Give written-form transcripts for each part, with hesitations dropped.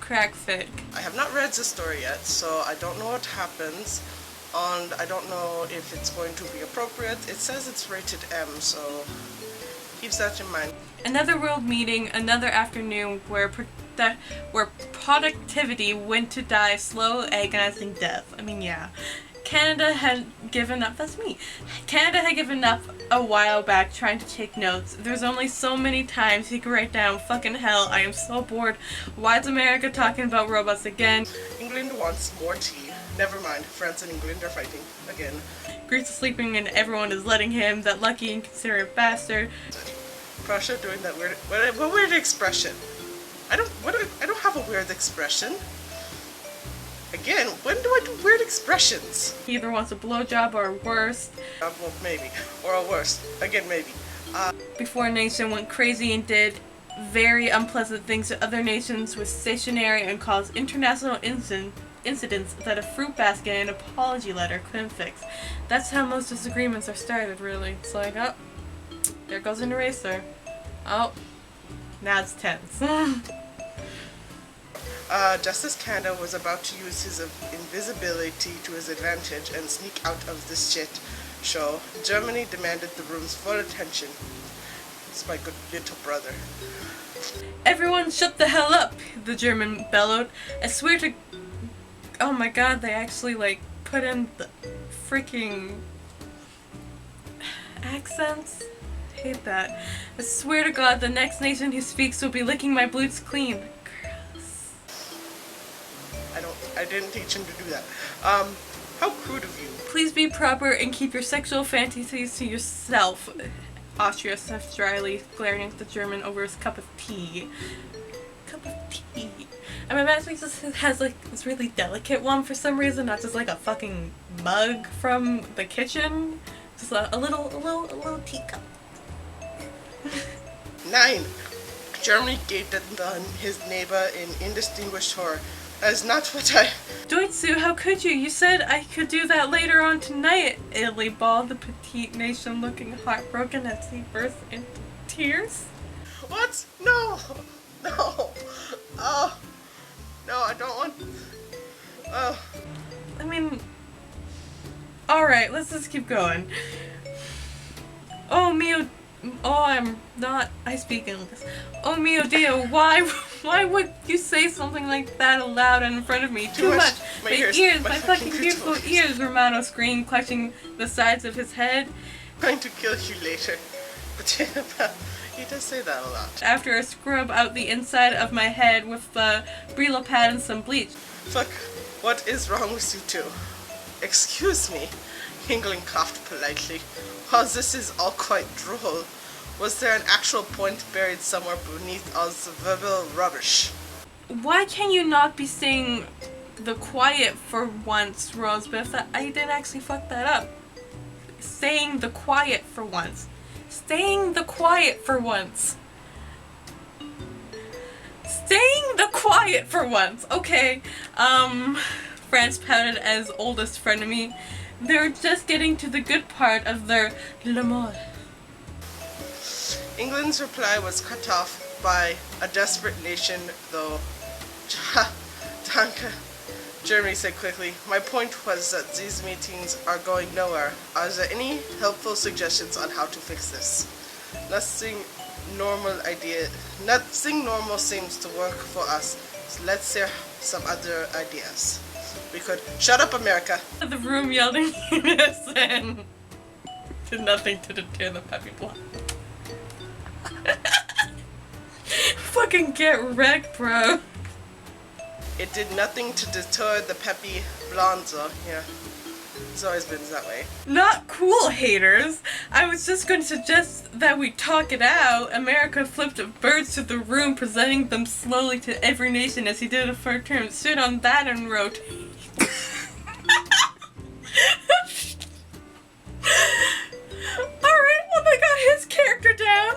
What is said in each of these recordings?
crack fic. I have not read the story yet, so I don't know what happens, and I don't know if it's going to be appropriate. It says it's rated M, so keep that in mind. Another world meeting, another afternoon where productivity went to die slow, agonizing death. I mean, yeah. Canada had given up, that's me. Canada had given up a while back trying to take notes. There's only so many times he could write down, fucking hell, I am so bored. Why is America talking about robots again? England wants more tea. Never mind, France and England are fighting again. Greece is sleeping and everyone is letting him, that lucky inconsiderate bastard. Prussia doing that weird, what weird expression? I don't have a weird expression. Again, when do I do weird expressions? He either wants a blowjob or worse. Well, maybe. Or a worse. Again, maybe. Before a nation went crazy and did very unpleasant things to other nations with stationary and caused international incidents that a fruit basket and an apology letter couldn't fix. That's how most disagreements are started, really. It's like, oh, there goes an eraser. Oh, now it's tense. Just as Canada was about to use his invisibility to his advantage and sneak out of this shit show, Germany demanded the room's full attention. It's my good little brother. Everyone shut the hell up, the German bellowed. I swear to... Oh my god, they actually, like, put in the freaking... accents? I hate that. I swear to god, the next nation who speaks will be licking my boots clean. I didn't teach him to do that. How crude of you. Please be proper and keep your sexual fantasies to yourself. Austria said dryly, glaring at the German over his cup of tea. Cup of tea. And my matchmaker just has like this really delicate one for some reason, not just like a fucking mug from the kitchen. Just a little teacup. 9. Germany gave his neighbor in indistinguished horror. That is not what I... Doitsu, how could you? You said I could do that later on tonight. Italy bawled, the petite nation looking heartbroken as he burst into tears. What? No! No! Oh! No, I don't want... Oh. I mean... Alright, let's just keep going. Oh, mio... Oh, I'm not... I speak English. Oh, mio Dio, why would you say something like that aloud and in front of me? Too much. My ears, my fucking beautiful ears, Romano screamed, clutching the sides of his head. I'm going to kill you later. But he does say that a lot. After I scrub out the inside of my head with the Brillo pad and some bleach. Fuck, what is wrong with you two? Excuse me. England coughed politely. While this is all quite droll, was there an actual point buried somewhere beneath all the verbal rubbish? Why can you not be saying the quiet for once, Rosebeth? I didn't actually fuck that up. Saying the quiet for once. Saying the quiet for once. Saying the quiet for once. Okay, France pouted as oldest frenemy. They're just getting to the good part of their l'amour. England's reply was cut off by a desperate nation, though. Danke, Germany said quickly. My point was that these meetings are going nowhere. Are there any helpful suggestions on how to fix this? Nothing normal seems to work for us, so let's hear some other ideas. We could shut up, America. The room yelled in unison. Did nothing to deter the peppy blonde. Fucking get wrecked, bro. It did nothing to deter the peppy blondes, though. Yeah, it's always been that way. Not cool, haters. I was just going to suggest that we talk it out. America flipped birds to the room, presenting them slowly to every nation as he did a first term. Stood on that and wrote. Alright, well they got his character down.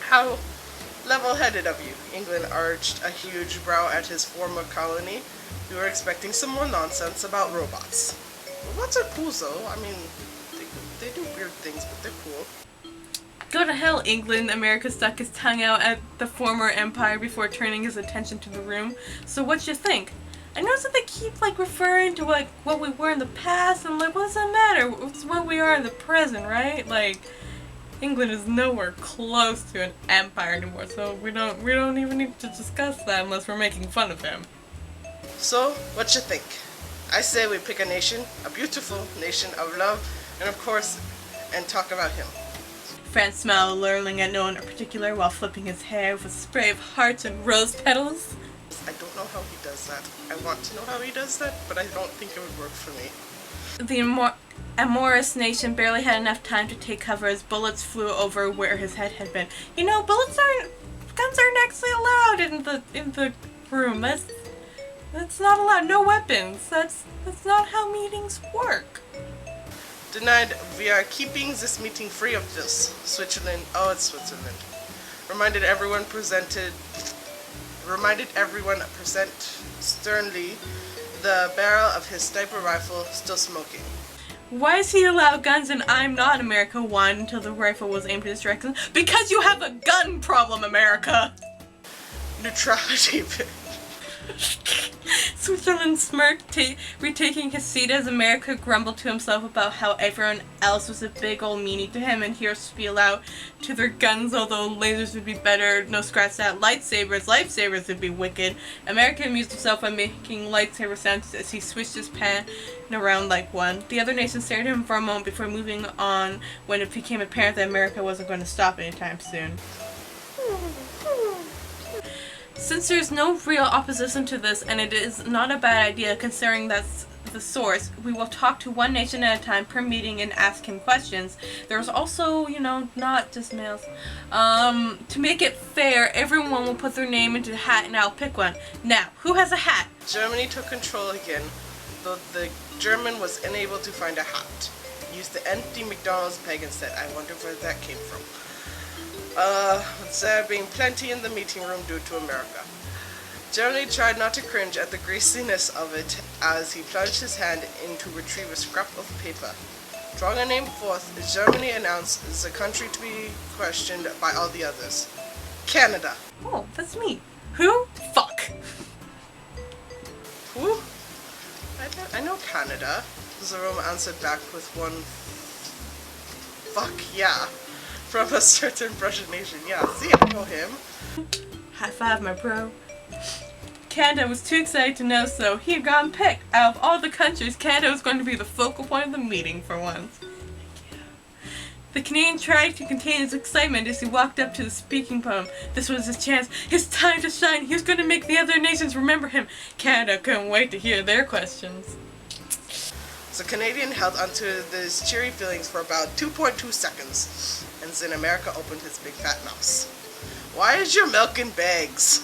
How level-headed of you, England arched a huge brow at his former colony. We were expecting some more nonsense about robots. Robots are cool though, I mean, they do weird things, but they're cool. Go to hell, England. America stuck his tongue out at the former empire before turning his attention to the room. So what you think? I noticed that they keep like referring to like what we were in the past, and like, what does that matter? It's what we are in the present, right? Like, England is nowhere close to an empire anymore, so we don't even need to discuss that unless we're making fun of him. So, what you think? I say we pick a nation, a beautiful nation of love, and of course, and talk about him. France smiled, leering at no one in particular while flipping his hair with a spray of hearts and rose petals. I don't know how he does that. I want to know how he does that, but I don't think it would work for me. The amorous nation barely had enough time to take cover as bullets flew over where his head had been. You know, guns aren't actually allowed in the room. That's not allowed. No weapons. That's not how meetings work. Denied, we are keeping this meeting free of this. Switzerland, oh, it's Switzerland. Reminded everyone present sternly, the barrel of his sniper rifle still smoking. Why is he allowed guns and I'm not? America whined until the rifle was aimed at his direction. Because you have a gun problem, America! Neutrality. Switzerland smirked, retaking his seat as America grumbled to himself about how everyone else was a big old meanie to him, and here spiel out to their guns, although lasers would be better, no scratch that, lifesavers would be wicked. America amused himself by making lightsaber sounds as he swished his pen around like one. The other nations stared at him for a moment before moving on when it became apparent that America wasn't going to stop anytime soon. Since there's no real opposition to this, and it is not a bad idea considering that's the source, we will talk to one nation at a time per meeting and ask him questions. There's also, you know, not just males. To make it fair, everyone will put their name into a hat and I'll pick one. Now, who has a hat? Germany took control again, though the German was unable to find a hat. Used the empty McDonald's peg instead. I wonder where that came from. There being plenty in the meeting room due to America. Germany tried not to cringe at the greasiness of it as he plunged his hand in to retrieve a scrap of paper. Drawing a name forth, Germany announced the country to be questioned by all the others. Canada. Oh, that's me. Who? Fuck. Who? I know Canada. Jerome answered back with one fuck yeah. From a certain Russian nation. Yeah, see, I know him. High five, my bro. Canada was too excited to know, so he had gotten picked. Out of all the countries, Canada was going to be the focal point of the meeting for once. The Canadian tried to contain his excitement as he walked up to the speaking podium. This was his chance, his time to shine. He was going to make the other nations remember him. Canada couldn't wait to hear their questions. The Canadian held onto these cheery feelings for about 2.2 seconds, and then America opened his big fat mouth. Why is your milk in bags?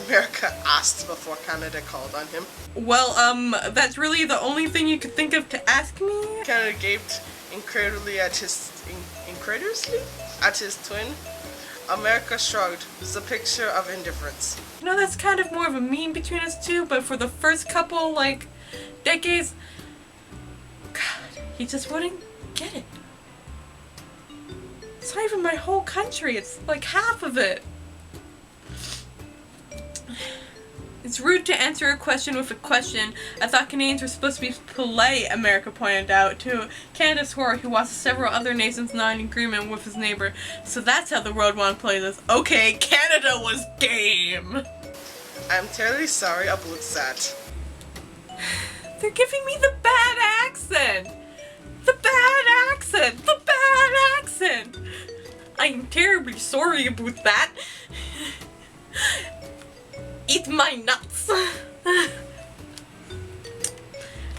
America asked before Canada called on him. Well, that's really the only thing you could think of to ask me? Canada gaped incredulously at his twin. America shrugged. It was a picture of indifference. You know, that's kind of more of a meme between us two, but for the first couple, like, decades, God, he just wouldn't get it. It's not even my whole country, it's like half of it. It's rude to answer a question with a question. I thought Canadians were supposed to be polite, America pointed out. To Canada's horror, he watched several other nations not in agreement with his neighbor. So that's how the world want to play this. Okay, Canada was game! I'm terribly sorry about that. They're giving me the bad accent! The bad accent! The bad accent! I'm terribly sorry about that. Eat my nuts.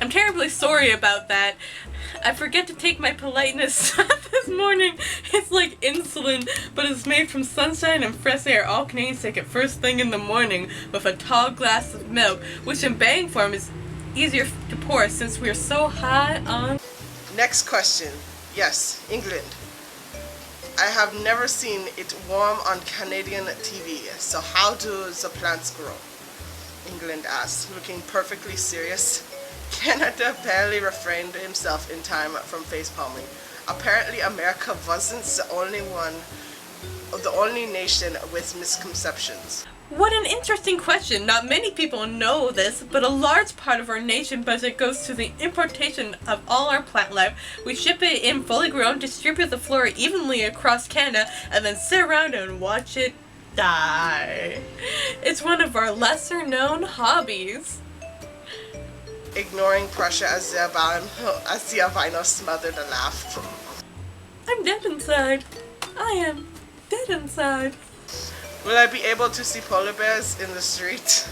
I'm terribly sorry about that. I forget to take my politeness this morning. It's like insulin, but it's made from sunshine and fresh air. All Canadians take it first thing in the morning with a tall glass of milk, which in bang form is easier to pour since we are so high on... Next question. Yes, England. I have never seen it warm on Canadian TV, so how do the plants grow? England asked, looking perfectly serious. Canada barely refrained himself in time from facepalming. Apparently America wasn't the only nation with misconceptions. What an interesting question. Not many people know this, but a large part of our nation budget goes to the importation of all our plant life. We ship it in fully grown, distribute the flora evenly across Canada, and then sit around and watch it die. It's one of our lesser known hobbies. Ignoring Prussia as the albino smothered a laugh. I'm dead inside. I am dead inside. Will I be able to see polar bears in the street?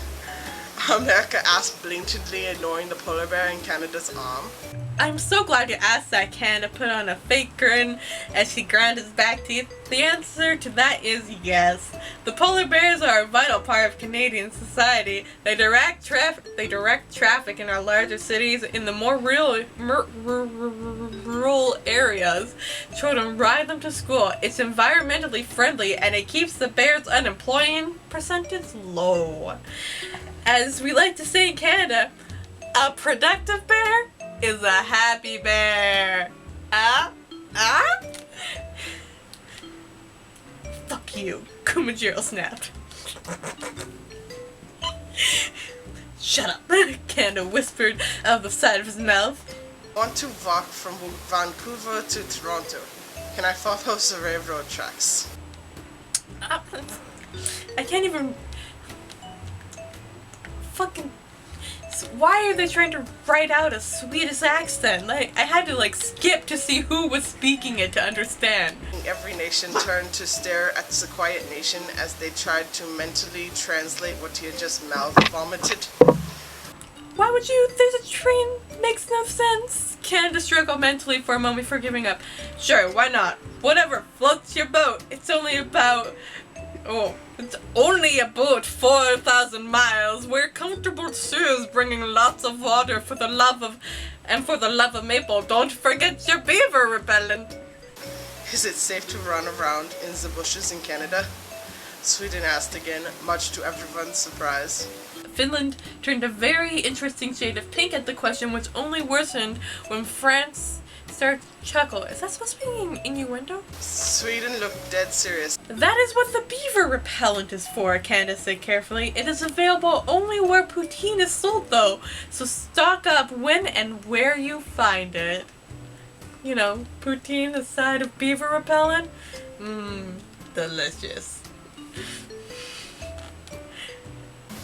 America asked, blatantly ignoring the polar bear in Canada's arm. I'm so glad you asked that. Canada put on a fake grin as she ground his back teeth. The answer to that is yes. The polar bears are a vital part of Canadian society. They direct traffic in our larger cities. In the more rural areas, children ride them to school. It's environmentally friendly and it keeps the bears' unemployment percentage low. As we like to say in Canada, a productive bear is a happy bear. Fuck you, Kumajiro snapped. Shut up, Canada whispered out of the side of his mouth. I want to walk from Vancouver to Toronto. Can I follow the railroad tracks? I can't even fucking. Why are they trying to write out a Swedish accent? Like, I had to skip to see who was speaking it to understand. Every nation turned to stare at the quiet nation as they tried to mentally translate what he had just mouth vomited. Why would you? There's a train. Makes no sense. Canada struggled mentally for a moment before giving up. Sure, why not? Whatever floats your boat. It's only about 4,000 miles. We're comfortable too, bringing lots of water for the love of maple. Don't forget your beaver repellent. Is it safe to run around in the bushes in Canada? Sweden asked again, much to everyone's surprise. Finland turned a very interesting shade of pink at the question, which only worsened when France started to chuckle. Is that supposed to be an innuendo? Sweden looked dead serious. That is what the beaver repellent is for, Candace said carefully. It is available only where poutine is sold, though, so stock up when and where you find it. You know, poutine, the side of beaver repellent? Delicious.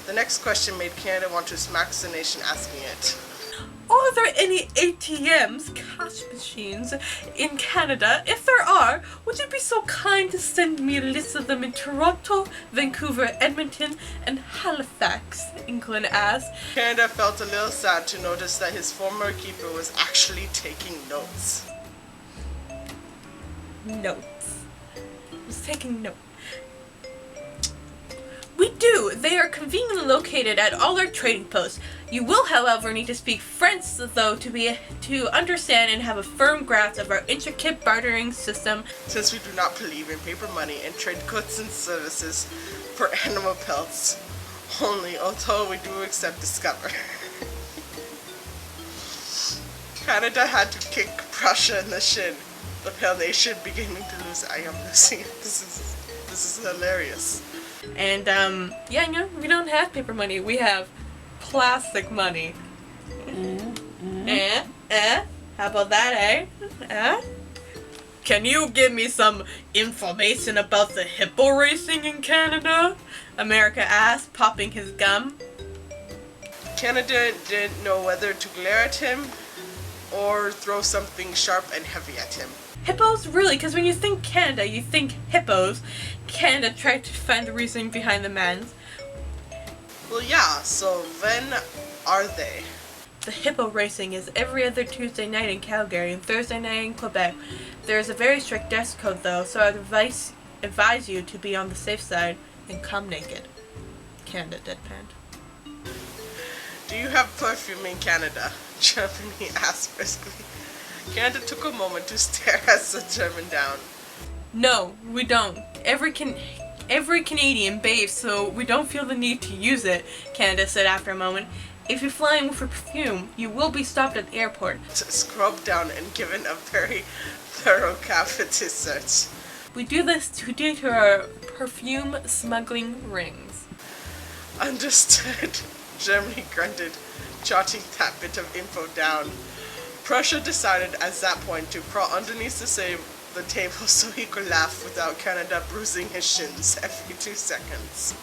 The next question made Canada want to smack the nation asking it. Are there any ATMs, cash machines, in Canada? If there are, would you be so kind to send me a list of them in Toronto, Vancouver, Edmonton, and Halifax? England asked. Canada felt a little sad to notice that his former keeper was actually taking notes. Notes. I was taking notes. We do. They are conveniently located at all our trading posts. You will, however, need to speak French, though, to understand and have a firm grasp of our intricate bartering system. Since we do not believe in paper money and trade goods and services for animal pelts only, although we do accept Discover. Canada had to kick Prussia in the shin. The pale nation beginning to lose. I am losing. This is hilarious. And, yeah, you know, we don't have paper money. We have plastic money. How about that, eh? Can you give me some information about the hippo racing in Canada? America asked, popping his gum. Canada didn't know whether to glare at him or throw something sharp and heavy at him. Hippos? Really? Because when you think Canada, you think hippos. Canada tried to find the reasoning behind the man's. Well, yeah, so when are they? The hippo racing is every other Tuesday night in Calgary and Thursday night in Quebec. There is a very strict dress code, though, so I'd advise you to be on the safe side and come naked. Canada deadpanned. Do you have perfume in Canada? Germany asked briskly. Canada took a moment to stare at the German down. No, we don't. Every Canadian bathes, so we don't feel the need to use it, Canada said after a moment. If you're flying with a perfume, you will be stopped at the airport. Scrubbed down and given a very thorough cavity search. We do this due to our perfume smuggling rings. Understood. Germany grunted, jotting that bit of info down. Prussia decided at that point to crawl underneath the table so he could laugh without Canada bruising his shins every 2 seconds.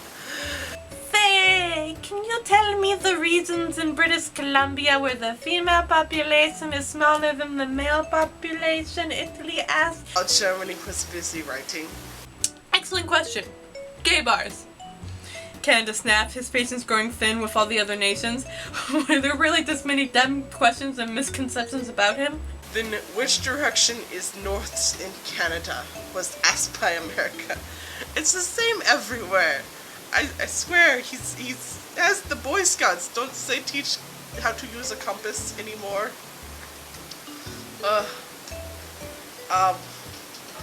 Say, can you tell me the reasons in British Columbia where the female population is smaller than the male population? Italy asked. While Germany was busy writing. Excellent question. Gay bars. Canada snapped, his patience growing thin with all the other nations. Were there really this many dumb questions and misconceptions about him? Then which direction is north in Canada? Was asked by America. It's the same everywhere. I swear, he's as the Boy Scouts. Don't they teach how to use a compass anymore?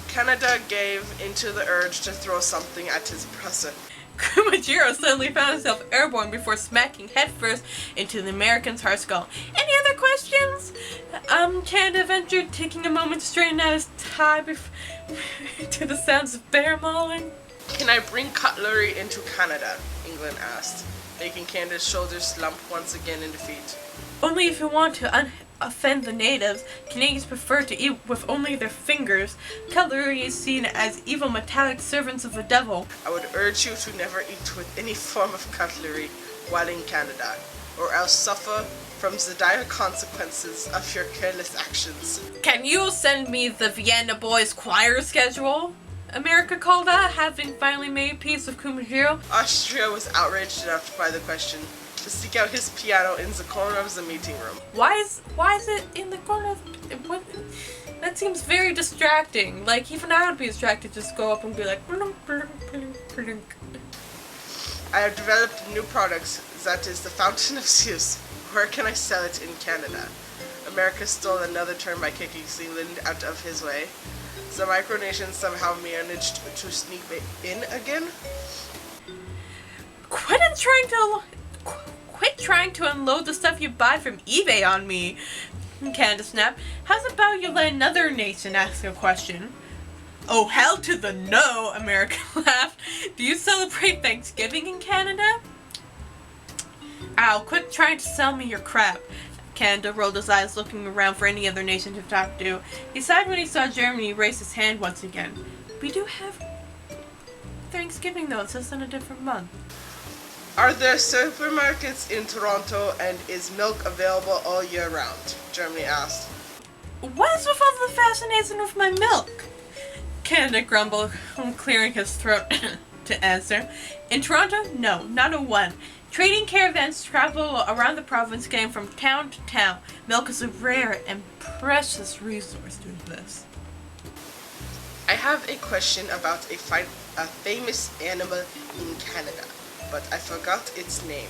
Canada gave into the urge to throw something at his present. Kumajiro suddenly found himself airborne before smacking headfirst into the American's hard skull. Any other questions? Canada ventured, taking a moment to straighten out his tie to the sounds of bear mauling. Can I bring cutlery into Canada? England asked, making Canada's shoulders slump once again in defeat. Only if you want to offend the natives. Canadians prefer to eat with only their fingers. Cutlery is seen as evil metallic servants of the devil. I would urge you to never eat with any form of cutlery while in Canada, or else suffer from the dire consequences of your careless actions. Can you send me the Vienna Boys choir schedule? America called out, having finally made peace with Kumajiro. Austria was outraged enough by the question to seek out his piano in the corner of the meeting room. Why is it in the corner of what? That seems very distracting. Like, even I would be distracted, just go up and be like, I have developed new products, that is the Fountain of Zeus. Where can I sell it in Canada? America stole another turn by kicking Zealand out of his way. The micronation somehow managed to sneak in again. Quit trying to unload the stuff you buy from eBay on me. Canada snapped. How's about you let another nation ask a question? Oh, hell to the no, America laughed. Do you celebrate Thanksgiving in Canada? Ow, quit trying to sell me your crap. Canada rolled his eyes, looking around for any other nation to talk to. He sighed when he saw Germany raise his hand once again. We do have Thanksgiving, though. It's just in a different month. Are there supermarkets in Toronto, and is milk available all year round? Germany asked. What is with all the fascination with my milk? Canada grumbled, clearing his throat to answer. In Toronto? No, not a one. Trading caravans travel around the province, getting from town to town. Milk is a rare and precious resource to this. I have a question about a famous animal in Canada, but I forgot its name.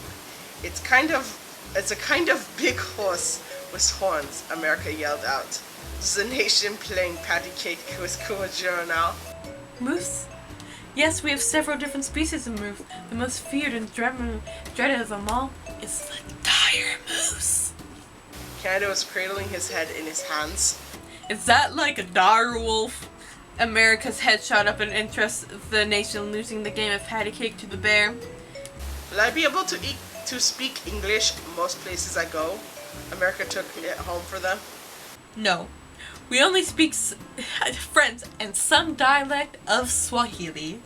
It's a kind of big horse with horns, America yelled out. Is the nation playing patty cake with Kumajiro now? Moose? Yes, we have several different species of moose. The most feared and dreaded of them all is the dire moose. Canada was cradling his head in his hands. Is that like a dire wolf? America's head shot up in interest, the nation losing the game of patty cake to the bear. Will I be able to speak English most places I go? America took it home for them. No. We only speak French and some dialect of Swahili,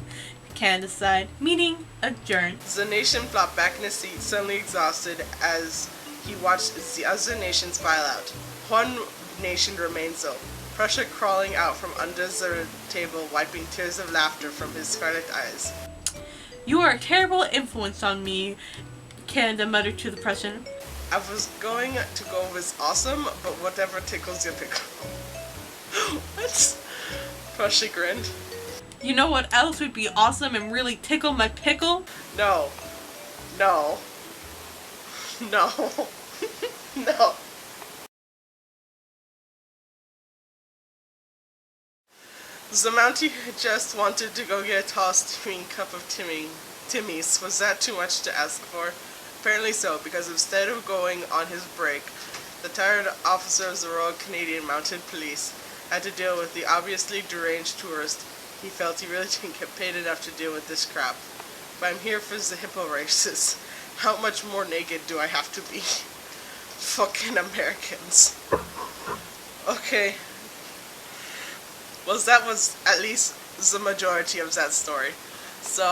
Canada sighed, meaning adjourned. The nation flopped back in his seat, suddenly exhausted, as he watched the other nations file out. One nation remained so, Prussia crawling out from under the table, wiping tears of laughter from his scarlet eyes. You are a terrible influence on me, Canada muttered to the Prussian. I was going to go with awesome, but whatever tickles your pickle. What? Prussia grinned. You know what else would be awesome and really tickle my pickle? No. No. No. No. The Mountie just wanted to go get a tall steaming cup of Timmy's. Was that too much to ask for? Apparently so, because instead of going on his break, the tired officer of the Royal Canadian Mounted Police had to deal with the obviously deranged tourist. He felt he really didn't get paid enough to deal with this crap. But I'm here for the hippo races. How much more naked do I have to be? Fucking Americans. Okay. Well, that was at least the majority of that story. So,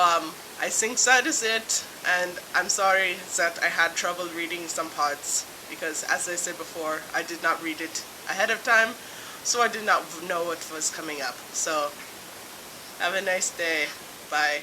I think that is it, and I'm sorry that I had trouble reading some parts, because as I said before, I did not read it ahead of time, so I did not know what was coming up. So, have a nice day. Bye.